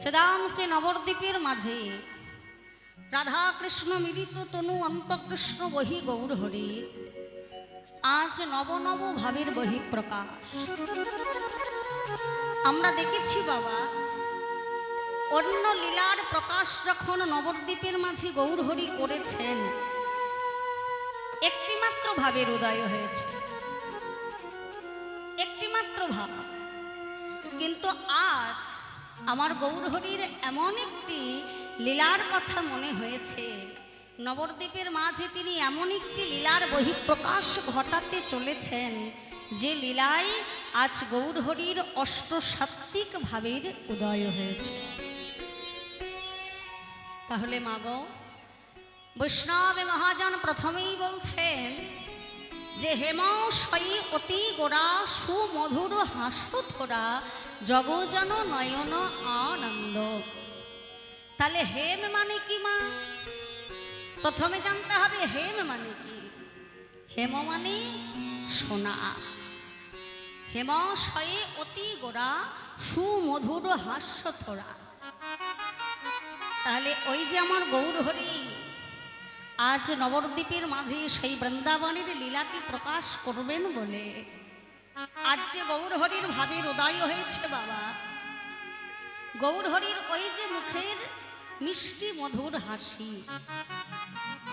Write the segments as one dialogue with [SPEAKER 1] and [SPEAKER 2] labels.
[SPEAKER 1] শ্রীরাম শ্রী নবদ্বীপের মাঝে রাধা কৃষ্ণ মিলিত তনু অন্তকৃষ্ণ বহি গৌর হরির আজ নব নব ভাবের বহিঃপ্রকাশ। আমরা দেখেছি বাবা, অন্য লীলার প্রকাশ যখন নবদ্বীপের মাঝে গৌর হরি করেছেন, একটিমাত্র ভাবের উদয় হয়েছে, একটিমাত্র ভাব। কিন্তু আজ আমার গৌর হরির এমন একটি লীলার কথা মনে হয়েছে, নবদ্বীপের মাঝে তিনি এমন একটি লীলার বহিঃপ্রকাশ ঘটাতে চলেছেন, যে লীলায় আজ গৌর হরির অষ্টসাত্ত্বিক ভাবের উদয় হয়েছে। তাহলে মাগো, বৈষ্ণব মহাজন প্রথমেই বলছেন যে হেমশয়ী অতি গোরা সুমধুর হাস্যথোরা জগজন নয়ন আনন্দ। তাহলে হেম মানে কি মা? প্রথমে জানতে হবে হেম মানে কি। হেম মানে সোনা। হেমশয়ী অতি গোরা সুমধুর হাস্যথোরা। তাহলে ওই যে আমার গৌর হরি আজ নবদ্বীপের মাঝে সেই বৃন্দাবনের লীলাটি প্রকাশ করবেন বলে আজ যে গৌর হরির ভাবের উদয় হয়েছে বাবা, গৌর হরির ওই যে মুখের মিষ্টি মধুর হাসি,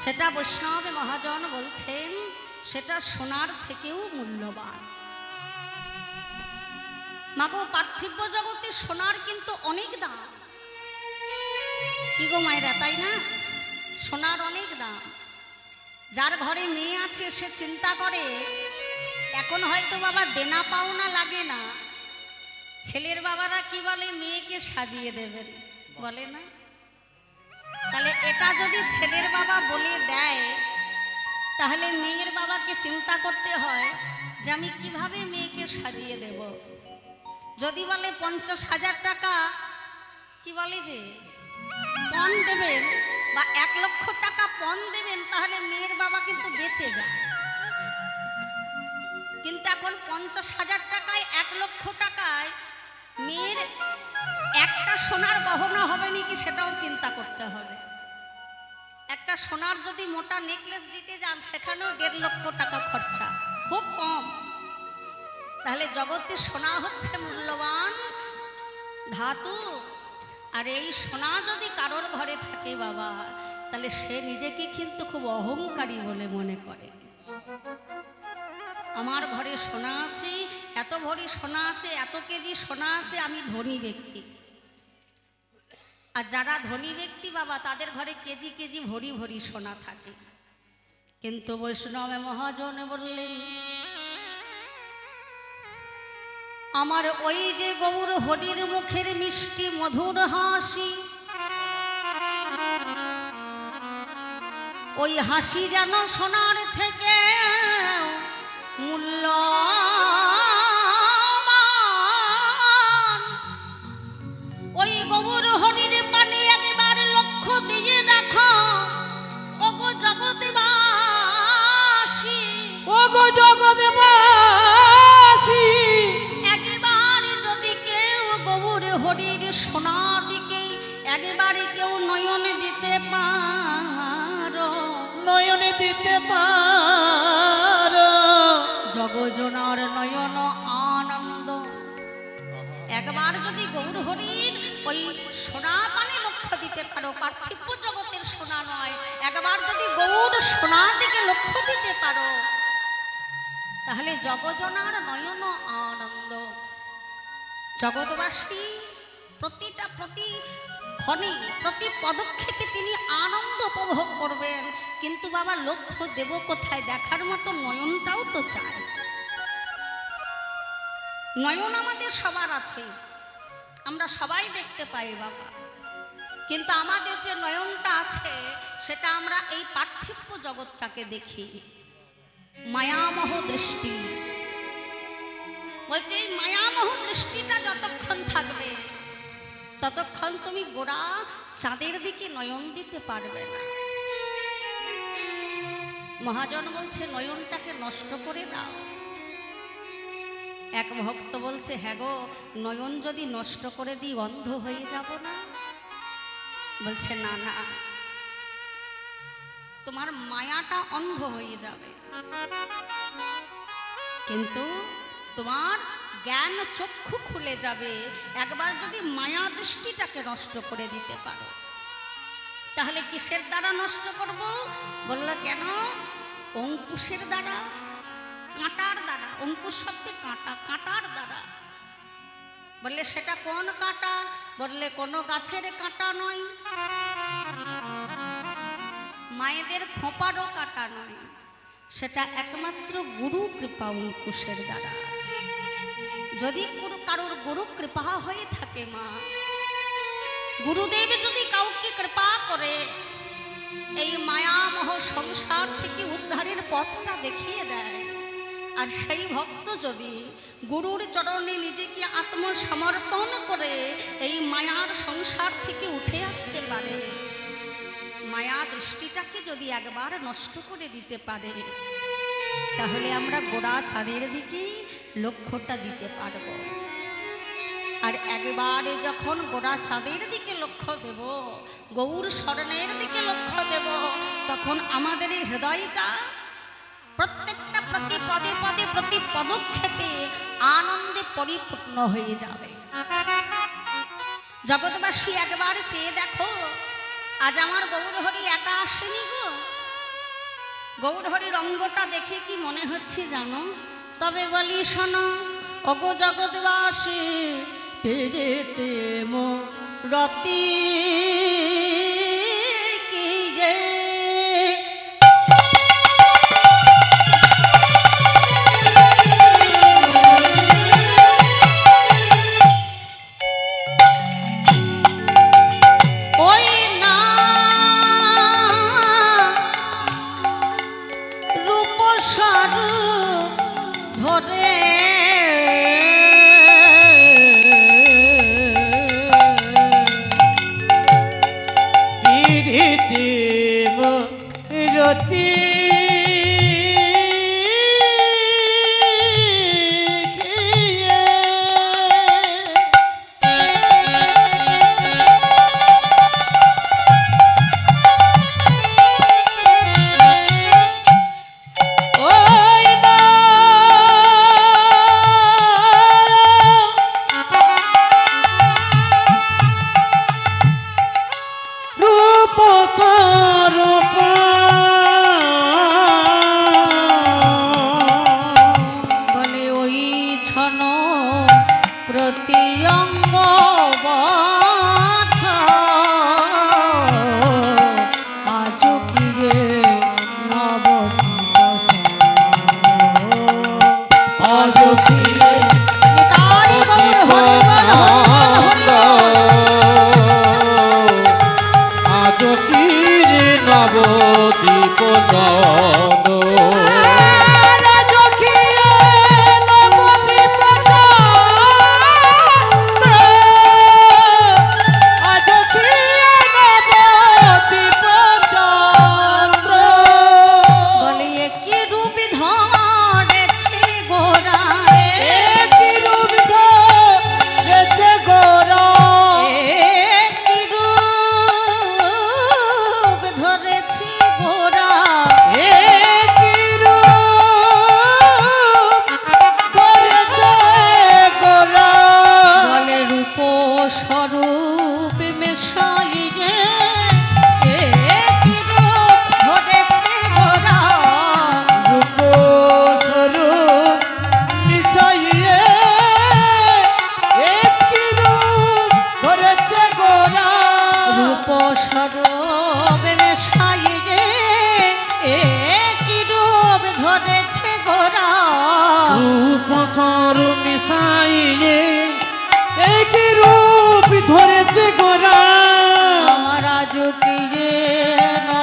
[SPEAKER 1] সেটা বৈষ্ণব মহাজন বলছেন সেটা সোনার থেকেও মূল্যবান। মাগো, পার্থিব জগতে সোনার কিন্তু অনেক দাম। কি গো মায়েরা, তাই না? সোনার অনেক দাম। যার ঘরে মেয়ে আছে সে চিন্তা করে এখন হয়তো বাবা দেনা পাওনা লাগে না, ছেলের বাবারা কি বলে মেয়েকে সাজিয়ে দেবেন, বলে না? তাহলে এটা যদি ছেলের বাবা বলে দেয়, তাহলে মেয়ের বাবাকে চিন্তা করতে হয় যে আমি কিভাবে মেয়েকে সাজিয়ে দেব। যদি বলে 50,000 টাকা কি বলে যে পণ দেবেন বা 1 লক্ষ টাকা পণ দেবেন, তাহলে মেয়ের বাবা কিন্তু বেঁচে যায়। কিন্তু এখন 50,000 টাকায় 1 লক্ষ টাকায় মেয়ের একটা সোনার গহনা হবে নাকি সেটাও চিন্তা করতে হবে। একটা সোনার যদি মোটা নেকলেস দিতে যান সেখানেও 1.5 লক্ষ টাকা খরচা, খুব কম। তাহলে জগতে সোনা হচ্ছে মূল্যবান ধাতু। আর এই সোনা যদি কারোর ঘরে থাকে বাবা, তাহলে সে নিজেকে কিন্তু খুব অহংকারী বলে মনে করে। আমার ঘরে সোনা আছে, এত ভরি সোনা আছে, এত কেজি সোনা আছে, আমি ধনী ব্যক্তি। আর যারা ধনী ব্যক্তি বাবা, তাদের ঘরে কেজি কেজি ভরি ভরি সোনা থাকে। কিন্তু বৈষ্ণব মহাজন বললেন আমার ওই যে গৌর হরির মুখের মিষ্টি মধুর হাসি, ওই হাসি যেন সোনার থেকে মূল্যবান। ওই গৌর হরির পানে একবার লক্ষ্য দিয়ে দেখো, ওগো জগৎবাসী,
[SPEAKER 2] ওগো জগৎবাসী,
[SPEAKER 1] একবার যদি কেউ গৌর হরির সোনা দিকে একবারে কেউ নয়ন দিতে পারো,
[SPEAKER 2] নয়ন দিতে পারো,
[SPEAKER 1] জগজনার নয়ন আনন্দ। একবার যদি গৌর হরির ওই সোনা পানে লক্ষ্য দিতে পারো, পার্থিব জগতের সোনা নয়, একবার যদি গৌর সোনা দিকে লক্ষ্য দিতে পারো, তাহলে জগজনার নয়ন আনন্দ। জগৎবাসী প্রতিটা প্রতি ক্ষণে প্রতি পদক্ষেপে তিনি আনন্দ উপভোগ করবেন। কিন্তু বাবা, লক্ষ্য দেব কোথায়? দেখার মতো নয়নটাও তো চাই। নয়ন আমাদের সবার আছে, আমরা সবাই দেখতে পাই বাবা, কিন্তু আমাদের যে নয়নটা আছে সেটা আমরা এই পার্থিব জগৎটাকে দেখি। মায়ামোহ দৃষ্টি বলছে, এই মায়ামোহ দৃষ্টিটা যতক্ষণ থাকবে ততক্ষণ তুমি গোড়া চাঁদের দিকে নয়ন দিতে পারবে না। মহাজন বলছে নয়নটাকে নষ্ট করে দাও। এক ভক্ত বলছে, হ্যাঁ গো, নয়ন যদি নষ্ট করে দিই অন্ধ হয়ে যাব না? বলছে না না, তোমার মায়াটা অন্ধ হয়ে যাবে, কিন্তু তোমার জ্ঞান চক্ষু খুলে যাবে একবার যদি মায়া দৃষ্টিটাকে নষ্ট করে দিতে পারো। তাহলে কিসের দ্বারা নষ্ট করব? বলল কেন? অঙ্কুশের দ্বারা, কাঁটার দ্বারা। অঙ্কুশ শব্দে কাঁটা, কাঁটার দ্বারা। বললে সেটা কোন কাঁটা? বললে কোনো গাছের কাঁটা নয়, মায়েদের খোঁপারও কাঁটা নয়, সেটা একমাত্র গুরু কৃপা অঙ্কুশের দ্বারা। যদি কারোর গুরু কৃপা হয়ে থাকে মা, গুরুদেব যদি কাউকে কৃপা করে এই মায়ামহ সংসার থেকে উদ্ধারের পথটা দেখিয়ে দেয়, আর সেই ভক্ত যদি গুরুর চরণে নিজেকে আত্মসমর্পণ করে এই মায়ার সংসার থেকে উঠে আসতে পারে, মায়া দৃষ্টিটাকে যদি একবার নষ্ট করে দিতে পারে, তাহলে আমরা গোড়া চাঁদের দিকেই লক্ষ্যটা দিতে পারব। আর একবারে যখন গোড়া চাঁদের দিকে লক্ষ্য দেব, গৌর শরণের দিকে লক্ষ্য দেব, তখন আমাদের এই হৃদয়টা প্রত্যেকটা প্রতি পদে পদে প্রতি পদক্ষেপে আনন্দে পরিপূর্ণ হয়ে যাবে। জগৎবাসী একবার চেয়ে দেখো, আজ আমার গৌরহরি একা আসেনি গো। গৌরহরির অঙ্গটা দেখে কি মনে হচ্ছে জানো? তবে বলি শোনো, অগো জগৎবাসী পেরেতে মো রতি কি গে, ওই না রূপসার ধরে
[SPEAKER 2] রতি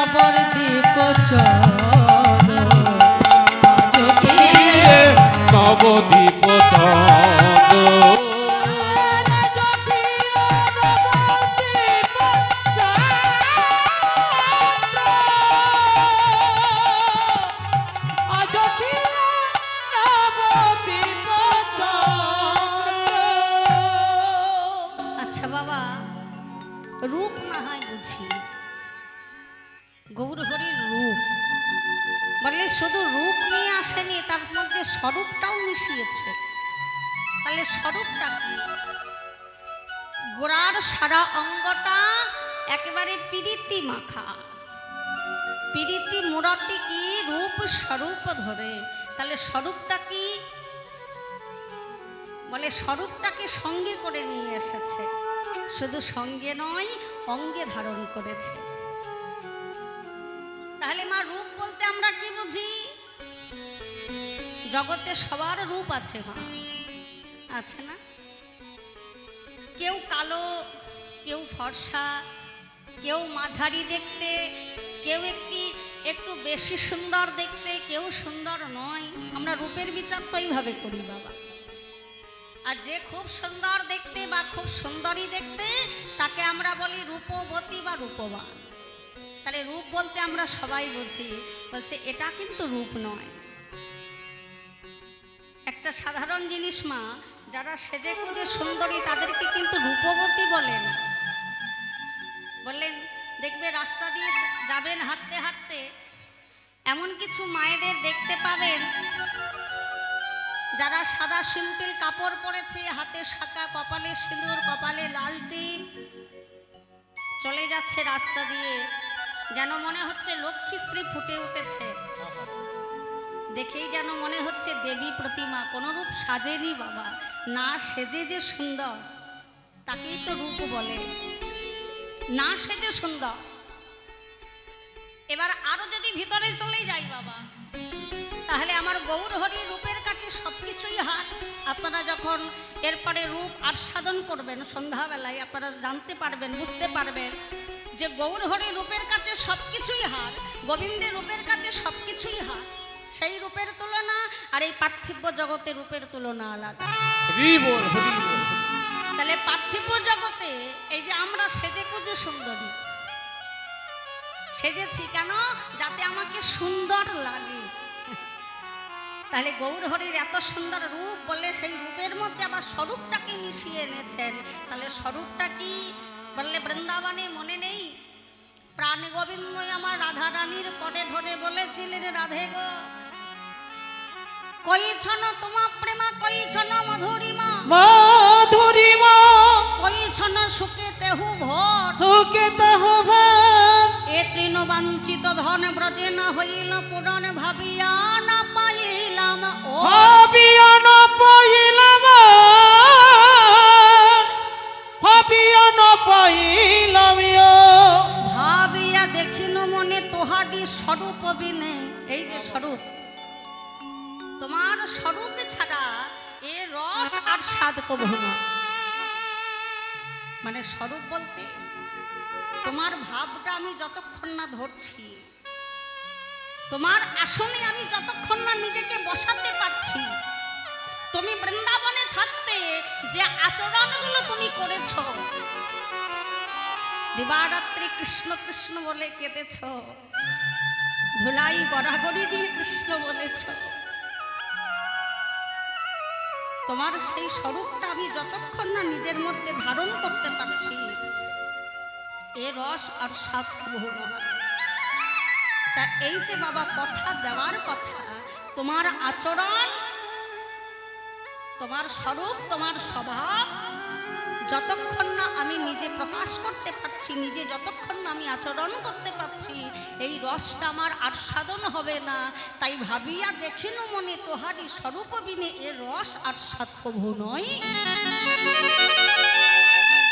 [SPEAKER 3] নবদ্বীপ চন্দ্র
[SPEAKER 2] নবদ্বীপ চন্দ্র
[SPEAKER 1] রূপ না হয় বুঝি, গৌর হরির রূপ বলে শুধু রূপ নিয়ে আসেনি, তার মধ্যে স্বরূপটাও মিশিয়েছে। তাহলে স্বরূপটা কি? গোড়ার সারা অঙ্গটা একেবারে পিরিতি মাখা, পিরিতি মূরতি কি রূপ স্বরূপ ধরে। তাহলে স্বরূপটা কি? বলে স্বরূপটাকে সঙ্গে করে নিয়ে এসেছে, শুধু সঙ্গে নয় অঙ্গে ধারণ করেছে। তাহলে মা রূপ বলতে আমরা কি বুঝি? জগতে সবার রূপ আছে মা, আছে না? কেউ কালো, কেউ ফর্সা, কেউ মাঝারি দেখতে, কেউ একটু বেশি সুন্দর দেখতে, কেউ সুন্দর নয়। আমরা রূপের বিচার তো এইভাবে করি বাবা। আর যে খুব সুন্দর দেখতে বা খুব সুন্দরী দেখতে, তাকে আমরা বলি রূপবতী বা রূপবান। তাহলে রূপ বলতে আমরা সবাই বুঝি, বলছে এটা কিন্তু রূপ নয়। একটা সাধারণ জিনিস মা, যারা সেজে গুজে সুন্দরী তাদেরকে কিন্তু রূপবতী বলে না। বললেন দেখবে রাস্তা দিয়ে যাবেন হাঁটতে হাঁটতে, এমন কিছু মায়েদের দেখতে পাবেন যারা সাদা সিম্পল কাপড় পরেছে, হাতে শাঁখা, কপালে সিঁদুর, কপালে লাল টিপ, চলে যাচ্ছে রাস্তা দিয়ে, যেন মনে হচ্ছে লক্ষ্মীশ্রী ফুটে উঠেছে, দেখেই যেন মনে হচ্ছে দেবী প্রতিমা। কোনো রূপ সাজেনি বাবা, না সেজে যে সুন্দর তাকেই তো রূপ বলে, না সেজে সুন্দর। এবার আরো যদি ভিতরে চলে যাই বাবা, তাহলে আমার গৌর হরির রূপের কাছে সবকিছুই হাত। আপনারা যখন এরপরে রূপ আস্বাদন করবেন সন্ধ্যাবেলায়, আপনারা জানতে পারবেন, বুঝতে পারবেন যে গৌর হরির রূপের কাছে সবকিছুই হাত, গোবিন্দের রূপের কাছে সবকিছুই হাত। সেই রূপের তুলনা আর এই পার্থিব জগতের রূপের তুলনা আলাদা। তাহলে পার্থিব জগতে এই যে আমরা সেজে কুজে সুন্দরী সেজেছি কেন? যাতে আমাকে সুন্দর লাগে। তাহলে গৌর হরির এত সুন্দর রূপ বলে সেই রূপের মধ্যে আবার স্বরূপটাকে মিশিয়ে এনেছেন। তাহলে স্বরূপটা কি বললে বৃন্দাবনে মনে নেই? প্রাণে গোবিন্দময় আমার রাধা রানীর করে ধরে বলেছিলেন, রাধে গো কইছন তোমা প্রেমা, কইছন মধুরিমা,
[SPEAKER 2] মধুরিমা
[SPEAKER 1] কইছন সুখে তেহু ভর,
[SPEAKER 2] সুখে তেহু ভর,
[SPEAKER 1] এ তৃণ বাঞ্ছিত ধন ব্রজে না হইল পুরন, ভাবিয়া না পাইলাম ও,
[SPEAKER 2] ভাবিয়া না পাইলাম, ভাবিয়া না পাইলাম,
[SPEAKER 1] ভাবিয়া দেখিন মনে তোহারি স্বরূপ বিনে। এই যে স্বরূপ, তোমার স্বরূপ ছাড়া এ রস আর স্বাদ কবহ না। মানে স্বরূপ বলতে তোমার ভাবটা আমি যতক্ষণ না ধরছি, তোমার আসনে আমি যতক্ষণ না নিজেকে বসাতে পারছি, তুমি বৃন্দাবনে থাকতে যে আচরণগুলো তুমি করেছ, দিবারাত্রি কৃষ্ণ কৃষ্ণ বলে কেঁদেছ, ধুলাই গড়াগড়ি দিয়ে কৃষ্ণ বলেছ, তোমার সেই স্বরূপটা আমি যতক্ষণ না নিজের মধ্যে ধারণ করতে পারছি, এ রস আর স্বাদ কবহ নয়। তা এই যে বাবা কথা দেওয়ার কথা, তোমার আচরণ, তোমার স্বরূপ, তোমার স্বভাব যতক্ষণ না আমি নিজে প্রকাশ করতে পারছি, নিজে যতক্ষণ না আমি আচরণ করতে পারছি, এই রসটা আমার আস্বাদন হবে না। তাই ভাবিয়া দেখিন মনে তোহারি স্বরূপ বিনে এ রস আস্বাদ কবহ নয়।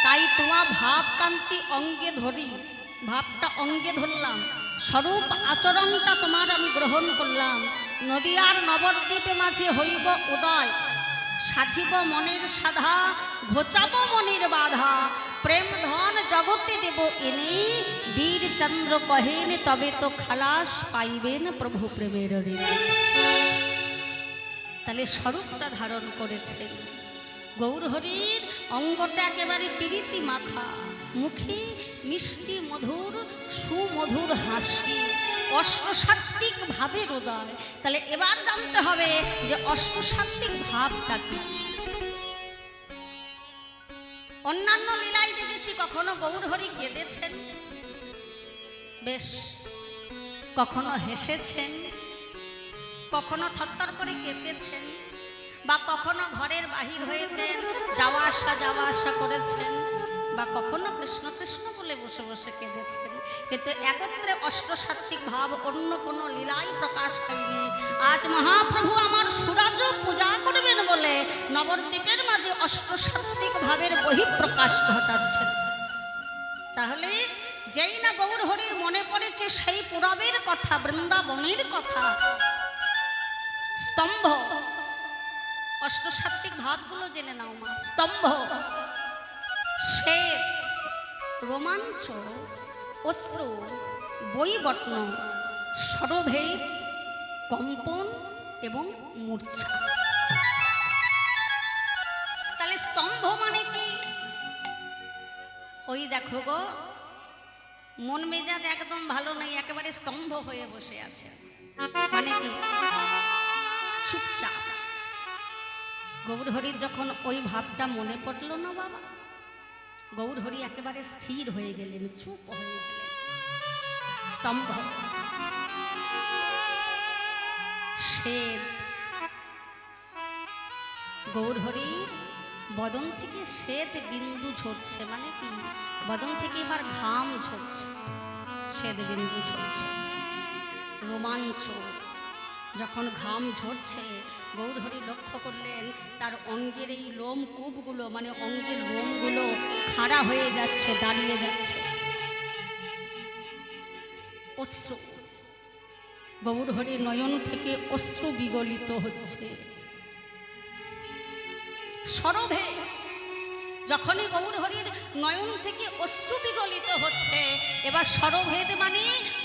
[SPEAKER 1] তাই তোমার ভাব কান্তি অঙ্গে ধরি, ভাবটা অঙ্গে ধরলাম, স্বরূপ আচরণটা তোমার আমি গ্রহণ করলাম। নদীয়ার নবদ্বীপে মাঝে হইব উদয়, সাধিব মনের সাধা, ঘোচাব মনের বাধা, প্রেম ধন জগতে দেব এনে, বীর চন্দ্র কহেন তবে তো খালাস পাইবেন প্রভু প্রেমের ঋণ। তাহলে স্বরূপটা ধারণ করেছেন গৌর হরির, অঙ্গটা একেবারে প্রীতি মাখা, মুখে মিষ্টি মধুর সুমধুর হাসি, অষ্টসাত্ত্বিক ভাবের উদয়। তাহলে এবার জানতে হবে যে অষ্টসাত্ত্বিক ভাবটা কি। অন্যান্য লীলায় দেখেছি কখনো গৌরহরি কেঁদেছেন, বেশ কখনো হেসেছেন, কখনো থরথর করে কেঁপেছেন, বা কখনো ঘরের বাহির হয়েছেন, যাওয়া আসা করেছেন, বা কখনো কৃষ্ণ কৃষ্ণ বলে বসে বসে কেঁদেছেন। কিন্তু একত্রে অষ্টসাত্ত্বিক ভাব অন্য কোনো লীলায় প্রকাশ হয়নি। আজ মহাপ্রভু আমার সুরাজ পূজা করবেন বলে নবদ্বীপের মাঝে অষ্টসাত্ত্বিক ভাবের বহিঃপ্রকাশ ঘটাচ্ছেন। তাহলে যেই না গৌরহরির মনে পড়েছে সেই পুরবের কথা, বৃন্দাবনের কথা, স্তম্ভ, অষ্টসাত্ত্বিক ভাবগুলো জেনে নাও মা। স্তম্ভ, শ্বেত, রোমাঞ্চ, অশ্রু, বৈবর্ণ, স্বরভেদ, কম্পন এবং মূর্ছা। তাহলে স্তম্ভ মানে কি? ওই দেখো গো, মন মেজাজ একদম ভালো নেই, একেবারে স্তম্ভ হয়ে বসে আছে। মানে কি? চুপচাপ। গৌরহরির যখন ওই ভাবটা মনে পড়ল না বাবা, গৌরহরি একেবারে স্থির হয়ে গেলেন, চুপ হয়ে গেলেন, স্তম্ভ। শ্বেত, গৌরহরির বদন থেকে শ্বেত বিন্দু ঝরছে। মানে কি? বদন থেকে এবার ঘাম ঝরছে, শ্বেত বিন্দু ঝরছে। রোমাঞ্চ, যখন ঘাম ঝরছে গৌরহরি লক্ষ্য করলেন তার অঙ্গের এই লোম কূপগুলো, মানে অঙ্গের লোমগুলো খাড়া হয়ে যাচ্ছে, দাঁড়িয়ে যাচ্ছে। অশ্রু, গৌরহরির নয়ন থেকে অশ্রু বিগলিত হচ্ছে। সরভে, যখনই গৌরহরির নয়ন থেকে অশ্রু বিগলিত হচ্ছে, এবার সরভেদ মানে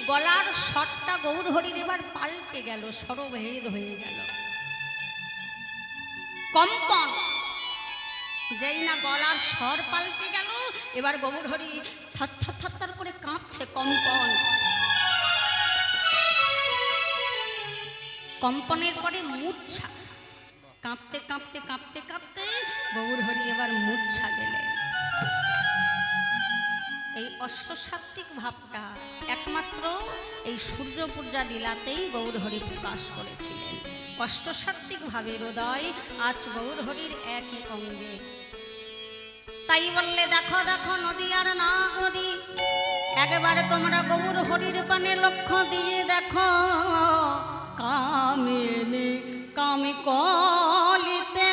[SPEAKER 1] গলার স্বরটা গৌরহরির এবার পাল্টে গেল, সরভেদ হয়ে গেল। কম্পন, যেই না গলার স্বর পাল্টে গেল, এবার গৌরহরি থরথর থরথর করে কাঁপছে। কম্পন, কম্পনের পরে মূর্ছা। কাঁপতে কাঁপতে কাঁপতে কাঁপতে গৌরহরি এবার মূর্ছা গেলেন। এই অষ্টসাত্ত্বিক ভাবটা একমাত্র এই সূর্য পূজা লীলাতেই গৌরহরি প্রকাশ করেছিলেন। অষ্টসাত্ত্বিক ভাবের উদয় আজ গৌরহরির একই অঙ্গে। তাই বললে দেখো দেখো নদী আর নাগরী, একবারে তোমরা গৌরহরির পানে লক্ষ্য দিয়ে দেখো। কামিনী কামি কলিতে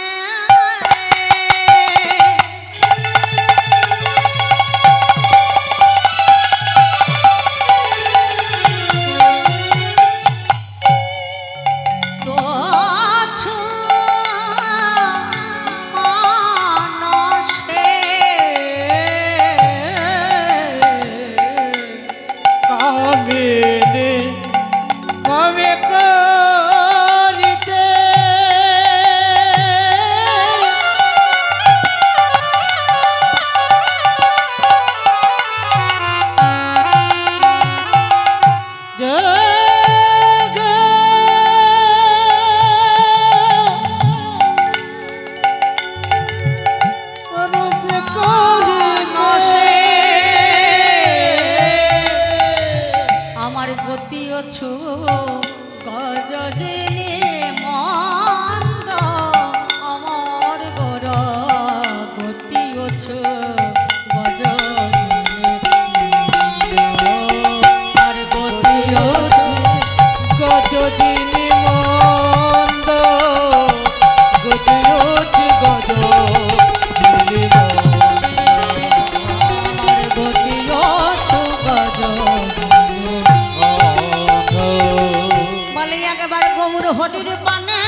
[SPEAKER 1] গৌরহরির পানে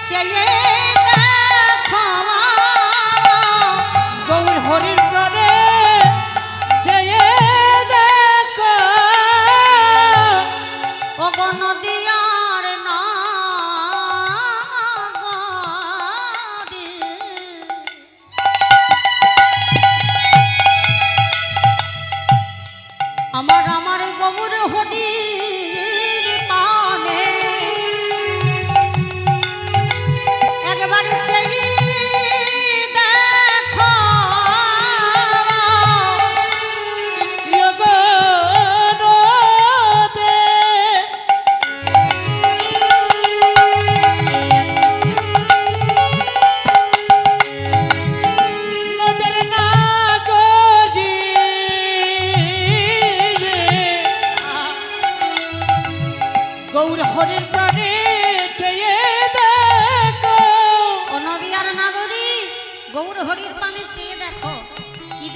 [SPEAKER 1] চেয়ে দেখো,
[SPEAKER 2] গৌরহরির পানে চেয়ে দেখো,
[SPEAKER 1] ও গো নদী আর নাগরী, আমার আমার গৌরহরি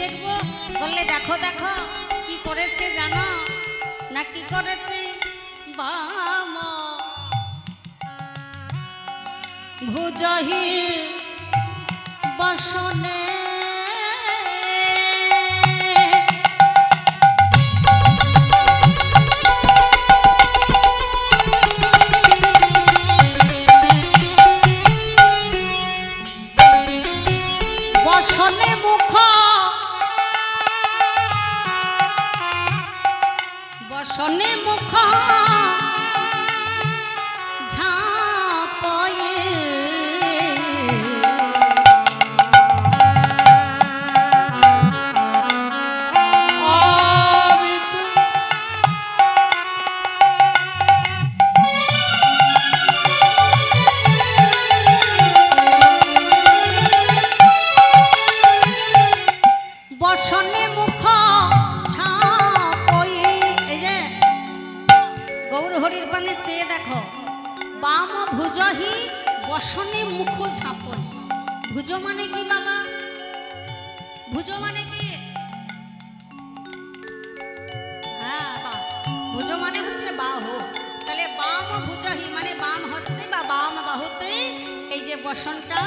[SPEAKER 1] দেখবো? বললে দেখো দেখো কি করেছে জানো না? কি করেছে? বাম ভুজহি বসনে বসনে মুখ বসনে মুখ ঝাঁপয়ে বসনে মুখ ছাপই। এই যে গৌর হরির পানে চেয়ে দেখো, বাম ভুজহি বসনে মুখ ঝাপই। ভুজ মানে কি বাবা? ভুজ মানে কি? হ্যাঁ, ভুজ মানে হচ্ছে বাহু। তাহলে বাম ভুজহি মানে বাম হস্তে বা বাম বাহুতে এই যে বসনটা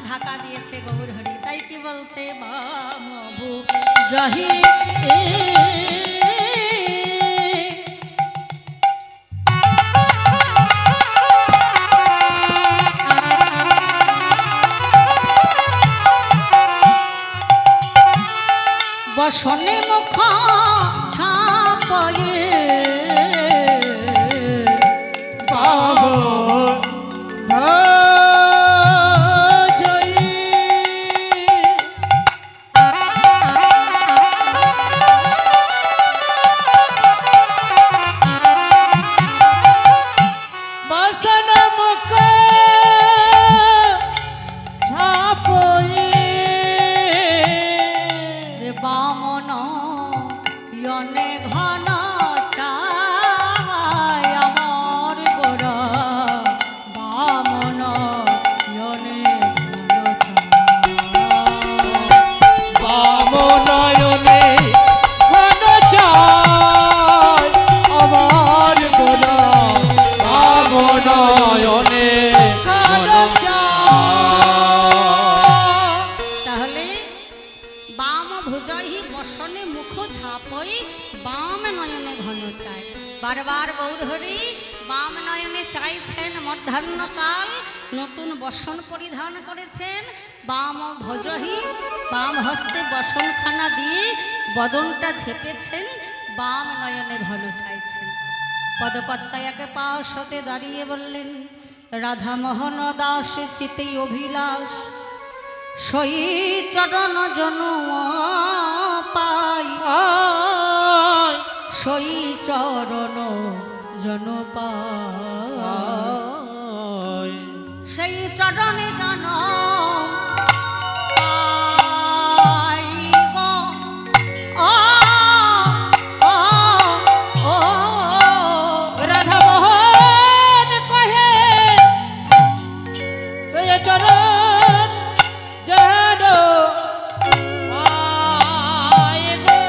[SPEAKER 1] ঢাকা দিয়েছে গৌর হরি। তাই কি বলছে? বাম ভুজহি বসনে মুখ ছাপয়ে
[SPEAKER 2] বাবু জয়ী বসন মুখ ছাপয়ে
[SPEAKER 1] বামন ইয়নে ঘন ছায় আমার গোরা। বামন ইয়নে ঘন
[SPEAKER 2] বামনয়নে ঘন চায় আমার গোলা
[SPEAKER 3] বামনয়নে
[SPEAKER 2] ঘন চায়।
[SPEAKER 1] তাহলে বাম ভুজহি বসনে মুখ ঝাপই বাম নয়নে ঘন চায়। বারবার গৌর হরি বাম নয়নে চাইছেন। মধ্যাহ্নকাল নতুন বসন পরিধান করেছেন। বাম ভজহি বাম হস্তে বসনখানা দিয়ে বদনটা ঝেপেছেন। বাম নয়নে ঘন চাইছেন। পদকর্তায়াকে পাশ হতে দাঁড়িয়ে বললেন, রাধা মোহন দাস চিতে অভিলাষ সই চরণ জন পাই। সই চরণ জন পাই। সেই চরণে জন পাই গো। ও ও ও
[SPEAKER 2] রাধা মোহন কহে সে চরণ যেন পায় গো।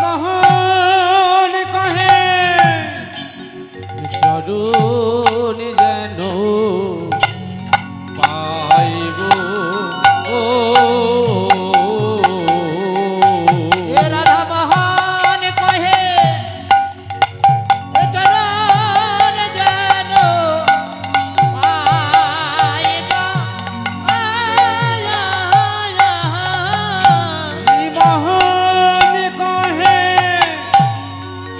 [SPEAKER 3] মহান কহে চরণ যেন পাইব। ও
[SPEAKER 2] এ রাধা মোহন কহে এ চরণ যেন পায় গো।
[SPEAKER 3] মহান কহে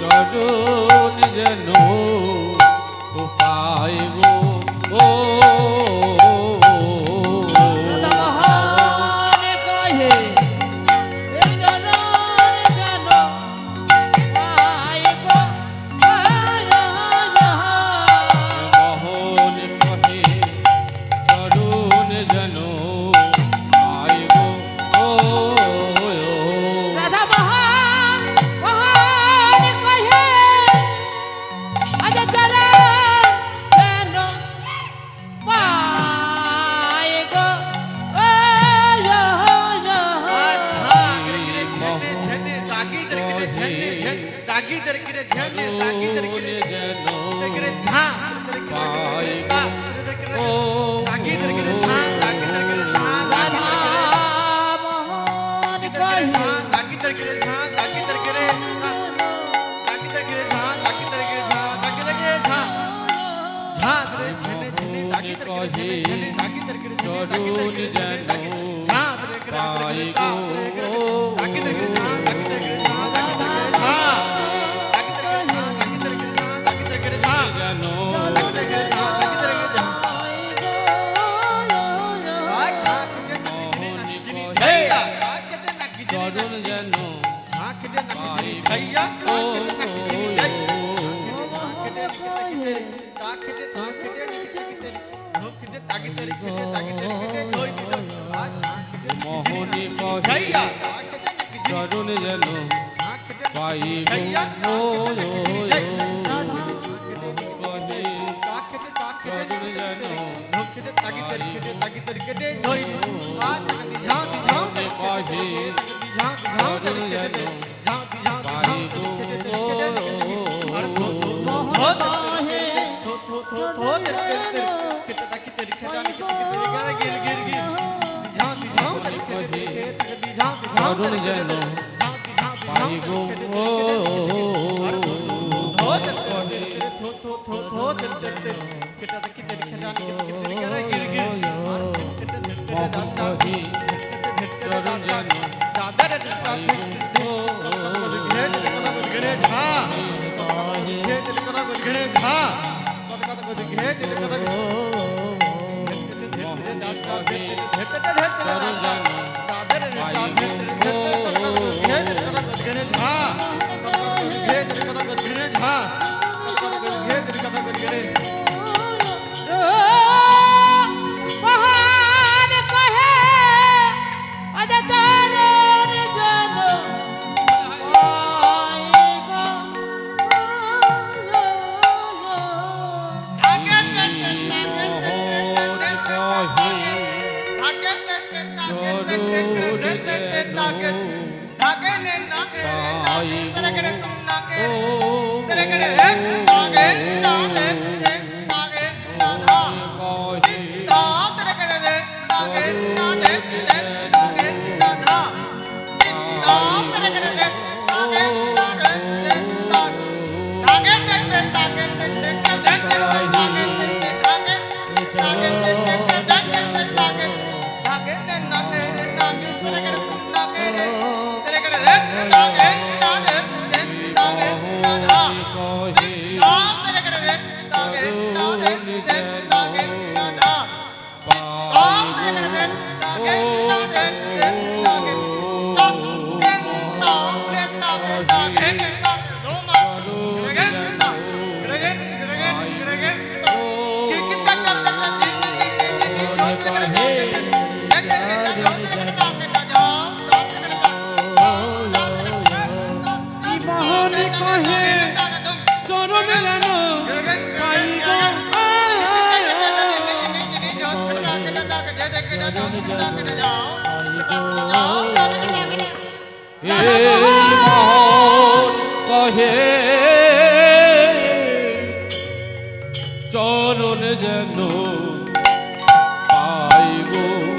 [SPEAKER 3] চরণ যেন পাইব। ও
[SPEAKER 2] রাধা মোহন কহে এ চরণ যেন পায় গো।
[SPEAKER 3] মোহন কহে চরণ যেন পাইব। ও
[SPEAKER 2] রাধা মোহন মোহন কহে আজ চরণ যেন পায় গো।
[SPEAKER 3] যেন পাই গো যেন চরণ যেন মোহনী কহে চরণ যেন পাই গো কহে চরণ যেন কহে চরণ যেন পাই চরণ যেন পাই গো চরণ যেন পাই
[SPEAKER 2] মহান কহে আজ চরণ যেন
[SPEAKER 3] কহে চরণ যেন পাই গো